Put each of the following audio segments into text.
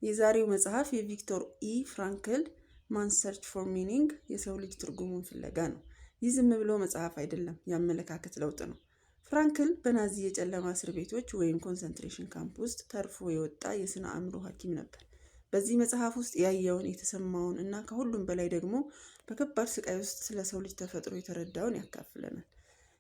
የዛሬው መጽሐፍ የቪክቶር ኢ ፍራንክል ማንስ ሰርች ፎር ሚኒንግ የሰው ልጅ ትርጉሙን ፍለጋ ነው። ይህ ዝም ብሎ መጽሐፍ አይደለም፣ የአመለካከት ለውጥ ነው። ፍራንክል በናዚ የጨለማ እስር ቤቶች ወይም ኮንሰንትሬሽን ካምፕ ውስጥ ተርፎ የወጣ የስነ አእምሮ ሐኪም ነበር። በዚህ መጽሐፍ ውስጥ ያየውን፣ የተሰማውን እና ከሁሉም በላይ ደግሞ በከባድ ስቃይ ውስጥ ስለ ሰው ልጅ ተፈጥሮ የተረዳውን ያካፍለናል።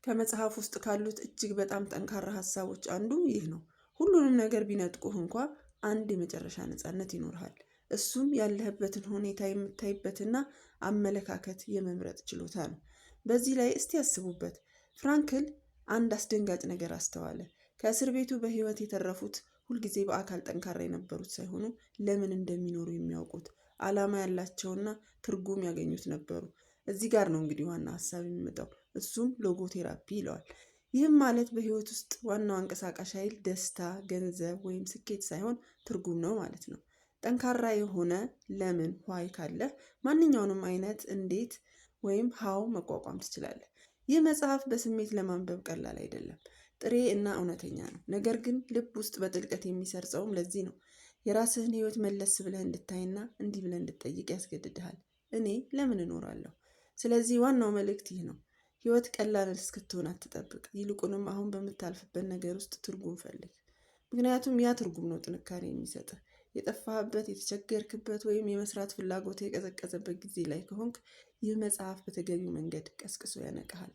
ከመጽሐፍ ውስጥ ካሉት እጅግ በጣም ጠንካራ ሀሳቦች አንዱ ይህ ነው። ሁሉንም ነገር ቢነጥቁህ እንኳ አንድ የመጨረሻ ነፃነት ይኖርሃል። እሱም ያለህበትን ሁኔታ የምታይበትና አመለካከት የመምረጥ ችሎታ ነው። በዚህ ላይ እስቲ ያስቡበት። ፍራንክል አንድ አስደንጋጭ ነገር አስተዋለ። ከእስር ቤቱ በህይወት የተረፉት ሁልጊዜ በአካል ጠንካራ የነበሩት ሳይሆኑ ለምን እንደሚኖሩ የሚያውቁት፣ ዓላማ ያላቸውና ትርጉም ያገኙት ነበሩ። እዚህ ጋር ነው እንግዲህ ዋና ሀሳብ የሚመጣው። እሱም ሎጎቴራፒ ይለዋል። ይህም ማለት በህይወት ውስጥ ዋናው አንቀሳቃሽ ኃይል ደስታ፣ ገንዘብ ወይም ስኬት ሳይሆን ትርጉም ነው ማለት ነው። ጠንካራ የሆነ ለምን ዋይ ካለህ ማንኛውንም አይነት እንዴት ወይም ሃው መቋቋም ትችላለህ። ይህ መጽሐፍ በስሜት ለማንበብ ቀላል አይደለም። ጥሬ እና እውነተኛ ነው። ነገር ግን ልብ ውስጥ በጥልቀት የሚሰርጸውም ለዚህ ነው። የራስህን ህይወት መለስ ብለህ እንድታይና እንዲህ ብለህ እንድትጠይቅ ያስገድድሃል። እኔ ለምን እኖራለሁ? ስለዚህ ዋናው መልእክት ይህ ነው። ህይወት ቀላል እስክትሆን አትጠብቅ። ይልቁንም አሁን በምታልፍበት ነገር ውስጥ ትርጉም ፈልግ። ምክንያቱም ያ ትርጉም ነው ጥንካሬ የሚሰጥህ። የጠፋህበት፣ የተቸገርክበት ወይም የመስራት ፍላጎት የቀዘቀዘበት ጊዜ ላይ ከሆንክ ይህ መጽሐፍ በተገቢው መንገድ ቀስቅሶ ያነቃሃል።